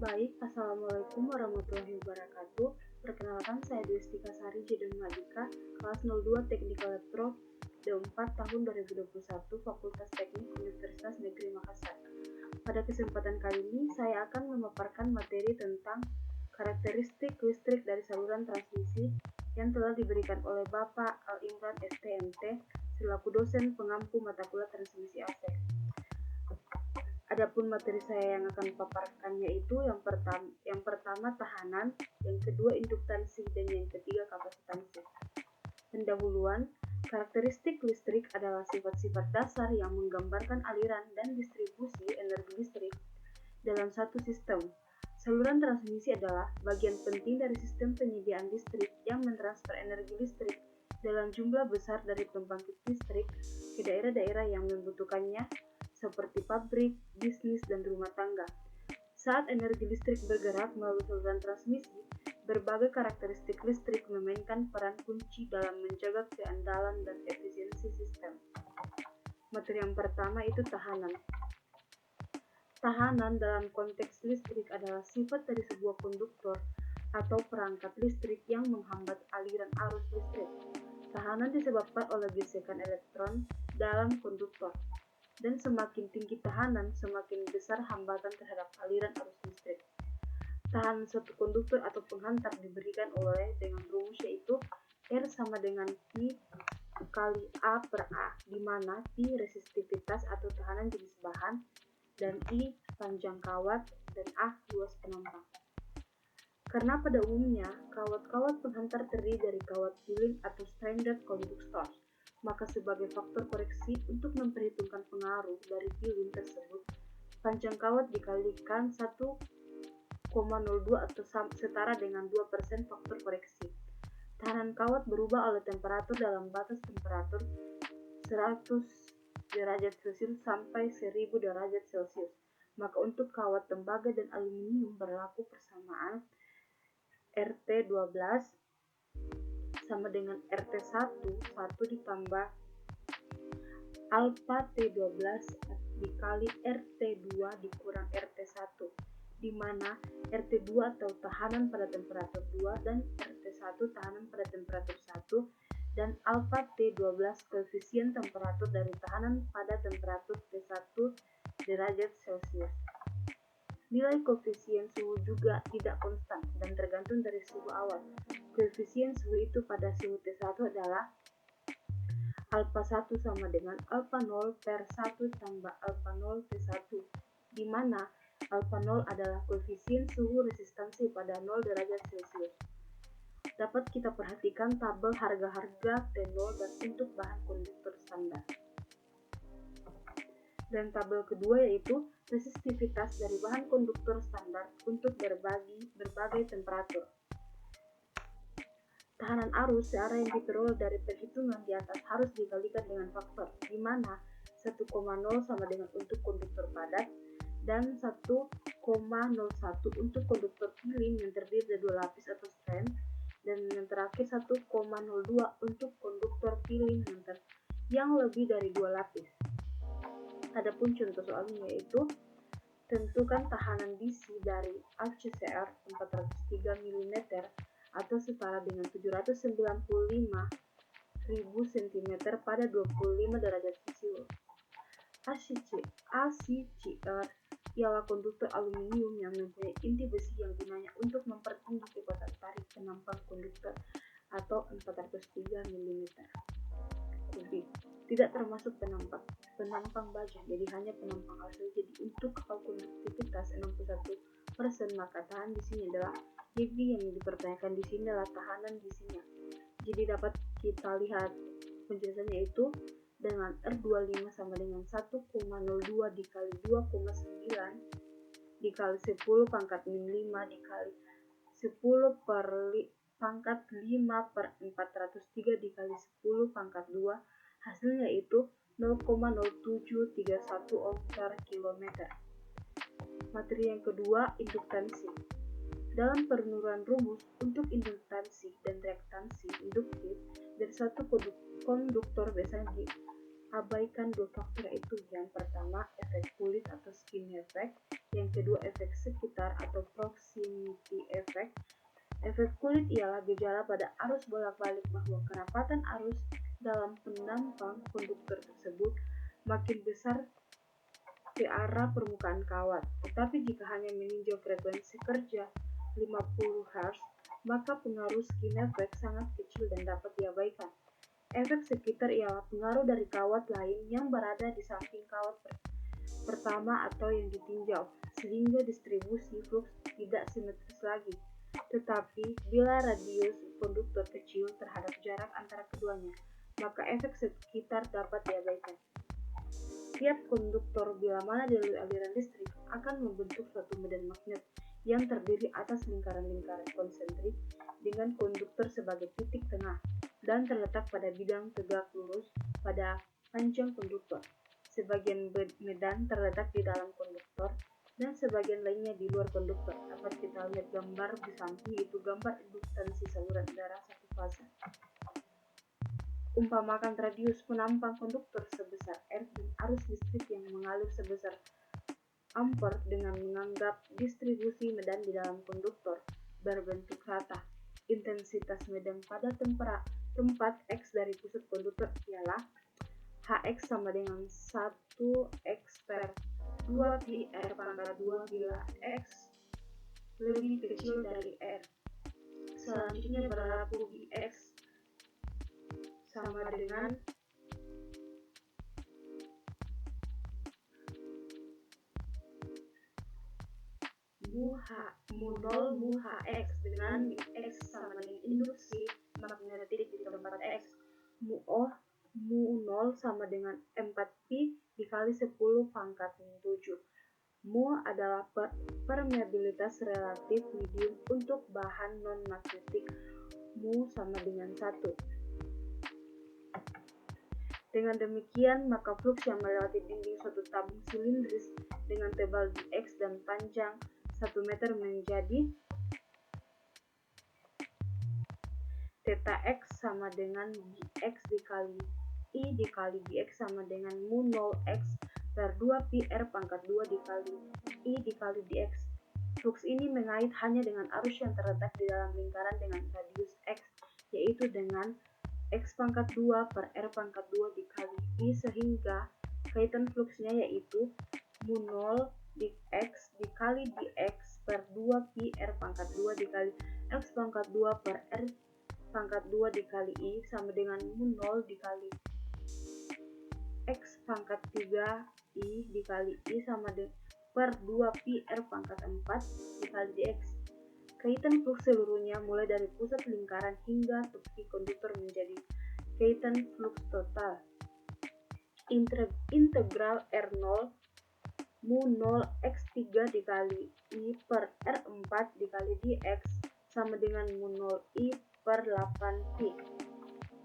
Baik, Assalamualaikum warahmatullahi wabarakatuh. Perkenalkan, saya Destika Sari Jedun Madika, kelas 02 Teknik Elektro D4 tahun 2021, Fakultas Teknik Universitas Negeri Makassar. Pada kesempatan kali ini, saya akan memaparkan materi tentang karakteristik listrik dari saluran transmisi yang telah diberikan oleh Bapak Al-Imran STMT selaku dosen pengampu mata kuliah transmisi AC. Adapun materi saya yang akan paparkannya itu yang pertama tahanan, yang kedua induktansi, dan yang ketiga kapasitansi. Pendahuluan, karakteristik listrik adalah sifat-sifat dasar yang menggambarkan aliran dan distribusi energi listrik dalam satu sistem. Saluran transmisi adalah bagian penting dari sistem penyediaan listrik yang mentransfer energi listrik dalam jumlah besar dari pembangkit listrik ke daerah-daerah yang membutuhkannya, seperti pabrik, bisnis, dan rumah tangga. Saat energi listrik bergerak melalui saluran transmisi, berbagai karakteristik listrik memainkan peran kunci dalam menjaga keandalan dan efisiensi sistem. Materi yang pertama itu tahanan. Tahanan dalam konteks listrik adalah sifat dari sebuah konduktor atau perangkat listrik yang menghambat aliran arus listrik. Tahanan disebabkan oleh gesekan elektron dalam konduktor. Dan semakin tinggi tahanan, semakin besar hambatan terhadap aliran arus listrik. Tahanan suatu konduktor atau penghantar diberikan dengan rumus yaitu R sama dengan Q kali A per A, di mana Q resistivitas atau tahanan jenis bahan, dan I panjang kawat, dan A luas penampang. Karena pada umumnya, kawat-kawat penghantar terdiri dari kawat pilin atau stranded conductors, maka sebagai faktor koreksi untuk memperhitungkan pengaruh dari pilin tersebut, panjang kawat dikalikan 1,02 atau setara dengan 2% faktor koreksi. Tahanan kawat berubah oleh temperatur dalam batas temperatur 100 derajat Celcius sampai 1000 derajat Celcius. Maka untuk kawat tembaga dan aluminium berlaku persamaan RT12 sama dengan RT1 ditambah alpha T12 dikali RT2 dikurang RT1, di mana RT2 atau tahanan pada temperatur 2 dan RT1 tahanan pada temperatur 1, dan alpha T12 koefisien temperatur dari tahanan pada temperatur T1 derajat Celcius. Nilai koefisien suhu juga tidak konstan dan tergantung dari suhu awal. Koefisien suhu itu pada suhu T1 adalah alpha 1 sama dengan alpha 0 per 1 tambah alpha 0 T1, di mana alpha 0 adalah koefisien suhu resistansi pada 0 derajat Celcius. Dapat kita perhatikan tabel harga-harga T0 dan untuk bahan konduktor standar. Dan tabel kedua yaitu resistivitas dari bahan konduktor standar untuk berbagai temperatur. Tahanan arus searah yang diperoleh dari perhitungan di atas harus dikalikan dengan faktor, di mana 1,0 sama dengan untuk konduktor padat dan 1,01 untuk konduktor pilin yang terdiri dari 2 lapis atau strand, dan yang terakhir 1,02 untuk konduktor pilin yang lebih dari 2 lapis. Adapun contoh soalnya yaitu tentukan tahanan DC dari ACCR 403 mm atau setara dengan 795.000 cm pada 25 derajat Celcius. ACCR ialah konduktor aluminium yang mempunyai inti besi yang gunanya untuk mempertinggi kekuatan tarik penampang konduktor atau 403 mm kubik. Tidak termasuk penampang baja, jadi hanya penampang asli. Jadi untuk konduktivitas 61%, maka tahan di sini adalah Hv yang dipertanyakan di sini adalah tahanan DC-nya. Jadi dapat kita lihat penjelasannya itu dengan R25 sama dengan 1,02 dikali 2,9 dikali 10 pangkat min 5 dikali 10 per pangkat 5 per 403 dikali 10 pangkat 2, hasilnya itu 0,0731 ohm per kilometer. Materi yang kedua, induktansi. Dalam penurunan rumus untuk induktansi dan reaktansi induktif dari satu konduktor biasanya abaikan dua faktor itu. Yang pertama, efek kulit atau skin effect. Yang kedua, efek sekitar atau proximity effect. Efek kulit ialah gejala pada arus bolak-balik bahwa kerapatan arus dalam penampang konduktor tersebut makin besar ke arah permukaan kawat. Tetapi jika hanya meninjau frekuensi kerja 50 Hz, maka pengaruh skin effect sangat kecil dan dapat diabaikan. Efek sekitar ialah pengaruh dari kawat lain yang berada di samping kawat pertama atau yang ditinjau, sehingga distribusi flux tidak simetris lagi. Tetapi bila radius konduktor kecil terhadap jarak antara keduanya, maka efek sekitar dapat diabaikan. Tiap konduktor bila mana dilalui aliran listrik akan membentuk suatu medan magnet yang terdiri atas lingkaran-lingkaran konsentrik dengan konduktor sebagai titik tengah dan terletak pada bidang tegak lurus pada panjang konduktor. Sebagian medan terletak di dalam konduktor dan sebagian lainnya di luar konduktor. Dapat kita lihat gambar di samping, itu gambar induktansi saluran udara satu fase. Umpamakan radius penampang konduktor sebesar R dan arus listrik yang mengalir sebesar ampere dengan menganggap distribusi medan di dalam konduktor berbentuk rata. Intensitas medan pada tempat X dari pusat konduktor ialah Hx sama dengan 1x per 2pi R pangkat 2 bila X lebih kecil dari R. Selanjutnya berlaku Ix sama dengan mu 0 mu Hx dengan X sama dengan induksi magnetik di tempat X. Mu 0 sama dengan 4pi dikali 10 pangkat 7. Mu adalah permeabilitas relatif medium untuk bahan non-magnetik. Mu sama dengan 1. Dengan demikian, maka flux yang melewati dinding suatu tabung silindris dengan tebal dx dan panjang 1 meter menjadi theta x sama dengan dx dikali I dikali dx sama dengan mu 0x per 2pi R pangkat 2 dikali I dikali dx. Flux ini mengait hanya dengan arus yang terletak di dalam lingkaran dengan radius x, yaitu dengan X pangkat 2 per R pangkat 2 dikali I, sehingga kaitan fluxnya yaitu mu 0 dx dikali dx per 2pi R pangkat 2 dikali X pangkat 2 per R pangkat 2 dikali I sama dengan mu 0 dikali X pangkat 3 I dikali I sama dengan per 2pi R pangkat 4 dikali dx. Kaitan flux seluruhnya mulai dari pusat lingkaran hingga tepi konduktor menjadi kaitan flux total. Integral R0 mu 0 x3 dikali I per R4 dikali dx sama dengan mu 0 I per 8pi.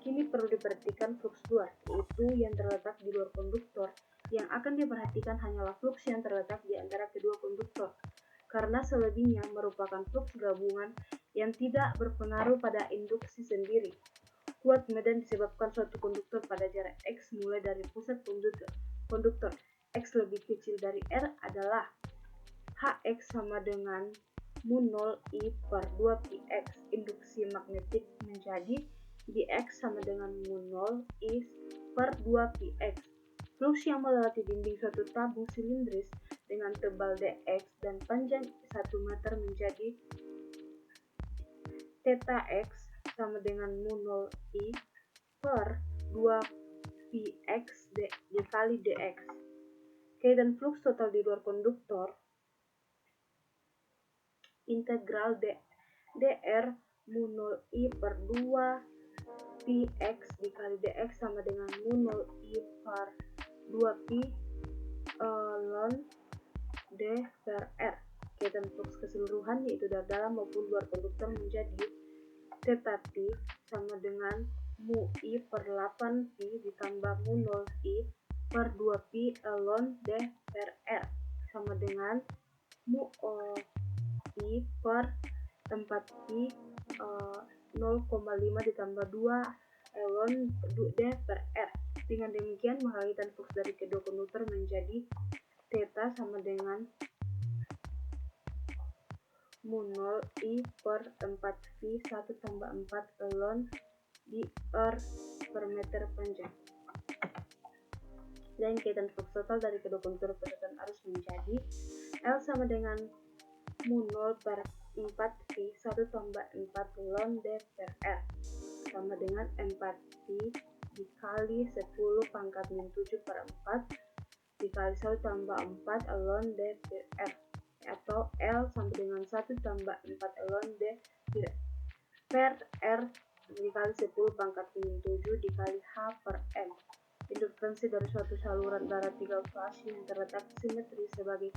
Kini perlu diperhatikan flux luar, yaitu yang terletak di luar konduktor. Yang akan diperhatikan hanyalah flux yang terletak di antara kedua konduktor, karena selebihnya merupakan flux gabungan yang tidak berpengaruh pada induksi sendiri. Kuat medan disebabkan suatu konduktor pada jarak X mulai dari pusat konduktor X lebih kecil dari R adalah Hx sama dengan mu 0 I per 2pi X. Induksi magnetik menjadi dx sama dengan mu 0 I per 2pi X. Flux yang melewati dinding suatu tabung silindris dengan tebal dx dan panjang 1 meter menjadi theta x sama dengan mu 0 I per 2pi X dikali dx. Kaitan flux total di luar konduktor, integral dr mu 0 I per 2pi X dikali dx sama dengan mu 0 I per 2pi ln d per R. Kaitan flux keseluruhan yaitu dari dalam maupun luar konduktor menjadi theta t sama dengan mu I per 8pi ditambah mu 0 I per 2pi ln d per R sama dengan mu I per 4pi 0,5 ditambah 2 ln d per R. Dengan demikian, mengalihkan flux dari kedua konduktor menjadi theta sama dengan mu 0 I per 4V 1 tambah 4 ln di per meter panjang. Dan ikatan flux total dari kedua konduktor pertukaran arus menjadi L sama dengan mu 0 per 4V 1 tambah 4 ln D per R sama dengan 4V dikali 10 pangkat min 7 per 4 dikali 1 tambah 4 ln D per R, atau L sama dengan 1 tambah 4 ln D per R dikali 10 pangkat min 7 dikali H per M. Induktansi dari suatu saluran udara 3 fase yang terletak simetris sebagai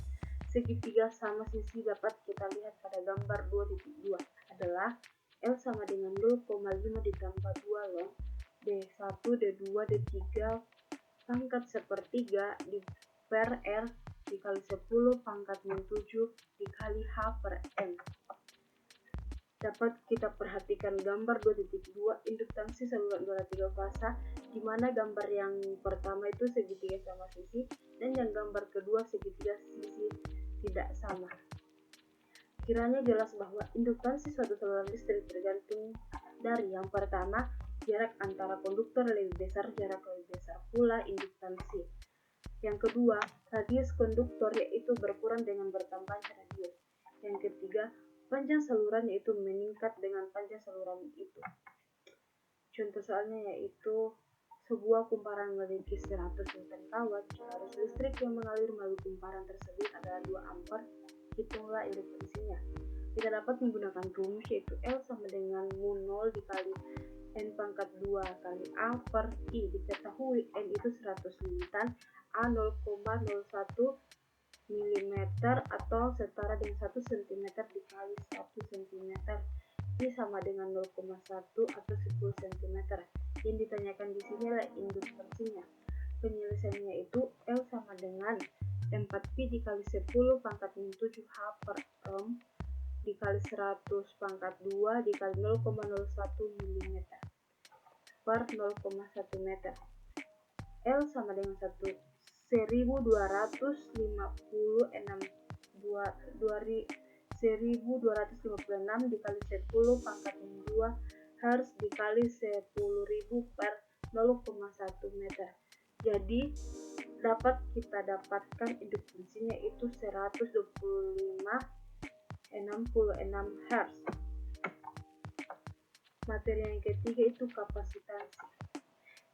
segitiga sama sisi dapat kita lihat pada gambar 2.2 adalah L sama dengan 0,5 ditambah 2 ln D1, D2, D3 pangkat sepertiga di per R dikali 10 pangkat min 7 dikali H per M. Dapat kita perhatikan gambar 2.2 induktansi saluran udara 3 fasa, di mana gambar yang pertama itu segitiga sama sisi dan yang gambar kedua segitiga sisi tidak sama. Kiranya jelas bahwa induktansi suatu saluran listrik tergantung dari yang pertama, jarak antara konduktor lebih besar, jarak lebih besar pula induktansi. Yang kedua, radius konduktor yaitu berkurang dengan bertambahnya radius. Yang ketiga, panjang saluran yaitu meningkat dengan panjang saluran itu. Contoh soalnya yaitu sebuah kumparan memiliki 100 Newton kawat, arus listrik yang mengalir melalui kumparan tersebut adalah 2 ampere. Hitunglah induktansinya. Kita dapat menggunakan rumus yaitu L sama dengan mu 0 dikali N pangkat 2 kali A per I. Diketahui N itu 100 limitan, A 0,01 mm atau setara dengan 1 cm dikali 1 cm. I sama dengan 0,1 atau 10 cm. Yang ditanyakan di sini adalah induktansinya. Penyelesaiannya itu L sama dengan 4Pi dikali 10 pangkat min 7 H per M dikali 100 pangkat 2 dikali 0,01 mm per 0,1 meter. L sama dengan 1256 dikali 10 pangkat min 2 Hz dikali 10.000 per 0,1 meter. Jadi dapat kita dapatkan induktansinya itu 125,66 Hz. Materi yang ketiga itu kapasitansi.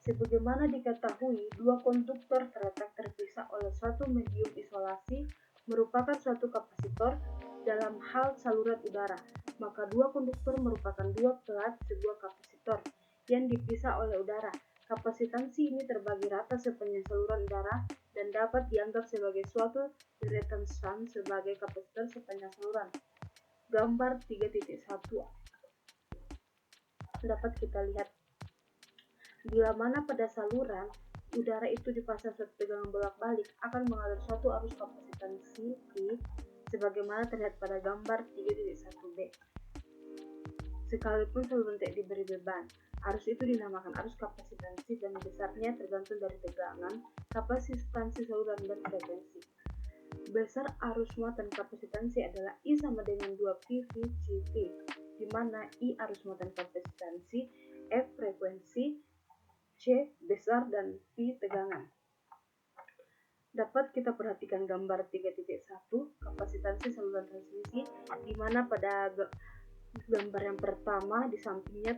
Sebagaimana diketahui, dua konduktor terletak terpisah oleh suatu medium isolasi merupakan suatu kapasitor dalam hal saluran udara. Maka dua konduktor merupakan dua pelat sebuah kapasitor yang dipisah oleh udara. Kapasitansi ini terbagi rata sepanjang saluran udara dan dapat dianggap sebagai suatu deretan shunt sebagai kapasitor sepanjang saluran. Gambar 3.1 dapat kita lihat bila mana pada saluran udara itu dipasang suatu tegangan bolak-balik akan mengalir suatu arus kapasitansi V sebagaimana terlihat pada gambar 3.1b. Sekalipun saluran tidak diberi beban, arus itu dinamakan arus kapasitansi dan besarnya tergantung dari tegangan, kapasitansi saluran dan frekuensi. Besar arus muatan kapasitansi adalah I sama dengan 2PV CV, di mana I arus muatan kapasitansi, F frekuensi, C besar, dan V tegangan. Dapat kita perhatikan gambar 3.1 kapasitansi saluran transmisi, di mana pada gambar yang pertama di sampingnya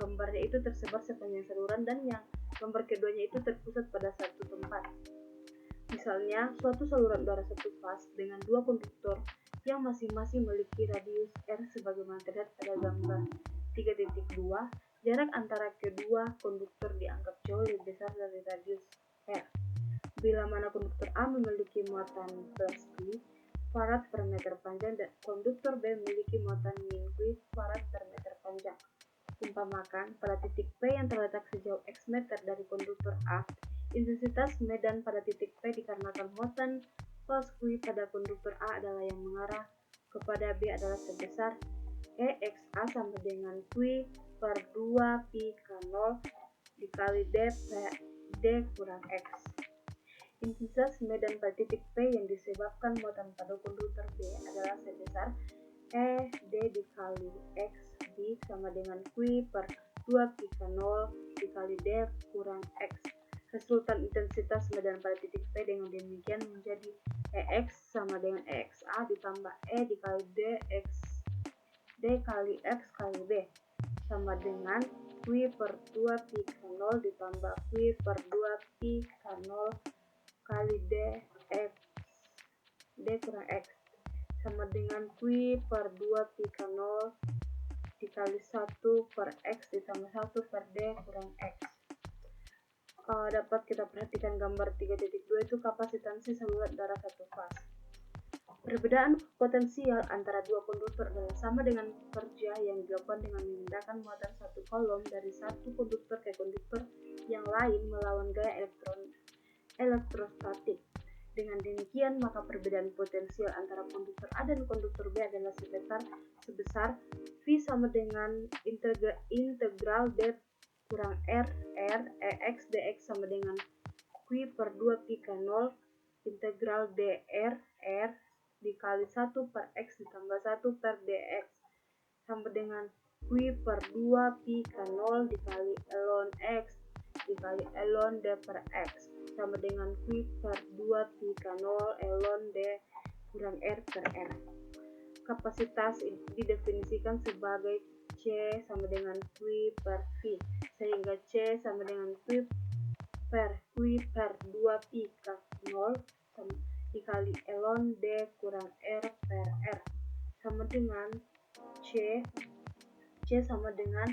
gambarnya itu tersebar sepanjang saluran dan yang gambar keduanya itu terpusat pada satu tempat. Misalnya, suatu saluran udara satu fase dengan dua konduktor yang masing-masing memiliki radius R sebagaimana terlihat pada gambar 3.2, jarak antara kedua konduktor dianggap jauh lebih besar dari radius R. Bila mana konduktor A memiliki muatan plus Q farad per meter panjang dan konduktor B memiliki muatan min Q farad per meter panjang. Umpamakan, pada titik P yang terletak sejauh X meter dari konduktor A, intensitas medan pada titik P dikarenakan muatan plus Q pada konduktor A adalah yang mengarah kepada B adalah sebesar EXA sama dengan Q per 2 pi K0 dikali D D kurang X. Intensitas medan pada titik P yang disebabkan muatan pada konduktor B adalah sebesar E D dikali X B sama dengan Q per 2 pi K0 dikali D kurang X. Resultan intensitas medan pada titik P dengan demikian menjadi EX sama dengan EXA ditambah E dikali D kali X kali B sama dengan Q per 2 pi K0 ditambah Q per 2 pi K0 kali D kurang X sama dengan Q per 2 pi K0 dikali 1 per X ditambah 1 per D kurang X. Dapat kita perhatikan gambar 3.2 itu kapasitansi saluran darah satu fas. Perbedaan potensial antara dua konduktor adalah sama dengan kerja yang dilakukan dengan memindahkan muatan satu kolom dari satu konduktor ke konduktor yang lain melawan gaya elektrostatik. Dengan demikian, maka perbedaan potensial antara konduktor A dan konduktor B adalah sebesar V sama dengan integral D kurang R EX dx sama dengan Q per 2 pi K0 integral dr R dikali 1 per X ditambah 1 per dx sama dengan Q per 2 pi K0 dikali ln X dikali ln D per X sama dengan Q per 2 pi K0 ln D kurang R per R. Kapasitas didefinisikan sebagai C sama dengan Q per V, sehingga C sama dengan Q per 2 pi K0 dikali ln D kurang R per R sama dengan C sama dengan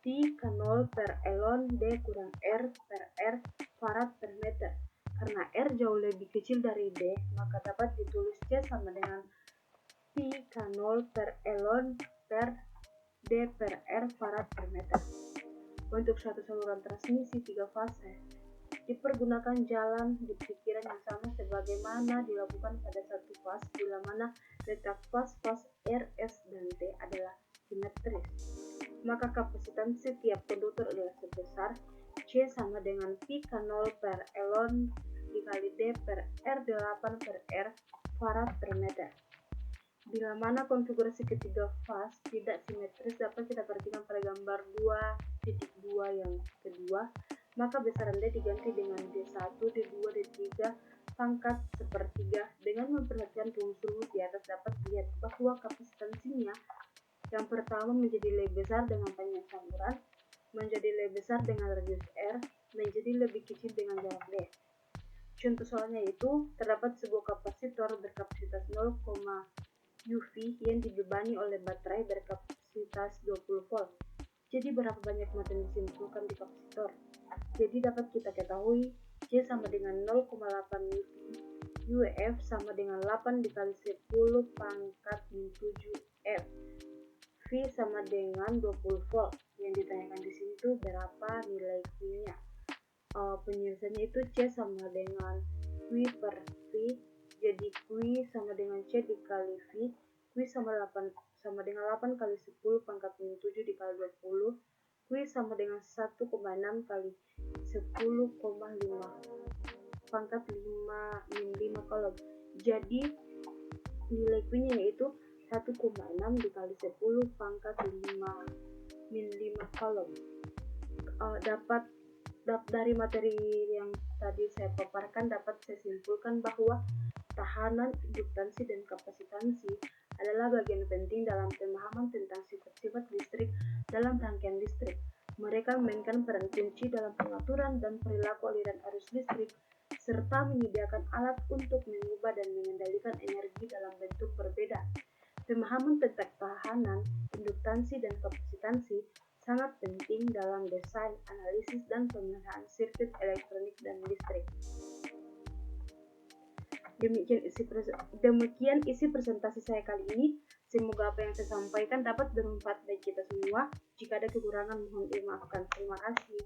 pi K0 per ln D kurang R per R farad per meter. Karena R jauh lebih kecil dari D, maka dapat ditulis C sama dengan pi K0 per ln per D per R farad per meter. Untuk suatu saluran transmisi 3 fase, dipergunakan jalan di pikiran yang sama sebagaimana dilakukan pada satu fas bila mana letak fas-fas R, S, dan T adalah simetris. Maka kapasitansi tiap konduktor adalah sebesar C sama dengan pi K0 per ln dikali D per R8 per R farad per meter. Bila mana konfigurasi ketiga fas tidak simetris dapat kita perhatikan pada gambar 2.2 yang kedua, maka besaran D diganti dengan D1, D2, D3 pangkat sepertiga. Dengan memperhatikan rumus-rumus di atas dapat dilihat bahwa kapasitansinya yang pertama menjadi lebih besar dengan panjang saluran, menjadi lebih besar dengan radius R, menjadi lebih kecil dengan jarak D. Contoh soalnya itu, terdapat sebuah kapasitor berkapasitas 0, UV yang dibebani oleh baterai berkapasitas 20 volt. Jadi berapa banyak muatan disimpulkan di kapasitor? Jadi dapat kita ketahui C sama dengan 0,8 UV, UF sama dengan 8 dikali 10 pangkat 7 F. V sama dengan 20 volt. Yang ditanyakan di sini tuh berapa nilai Q-nya. Penyelesaiannya itu C sama dengan Q per V. Jadi Q sama dengan C dikali V. Q sama dengan 8 kali 10 pangkat 7 dikali 20. Q sama dengan 1,6 kali 10,5 pangkat 5 kolom. Jadi nilai Q-nya yaitu 1,6 dikali 10 pangkat 5 kolom. Dapat dari materi yang tadi saya paparkan dapat saya simpulkan bahwa tahanan, induktansi, dan kapasitansi adalah bagian penting dalam pemahaman tentang sifat-sifat listrik dalam rangkaian listrik. Mereka memainkan peran kunci dalam pengaturan dan perilaku aliran arus listrik serta menyediakan alat untuk mengubah dan mengendalikan energi dalam bentuk berbeda. Pemahaman tentang tahanan, induktansi, dan kapasitansi sangat penting dalam desain, analisis, dan pemeliharaan sirkuit elektronik dan listrik. Demikian isi presentasi saya kali ini. Semoga apa yang saya sampaikan dapat bermanfaat bagi kita semua. Jika ada kekurangan mohon dimaafkan. Terima kasih.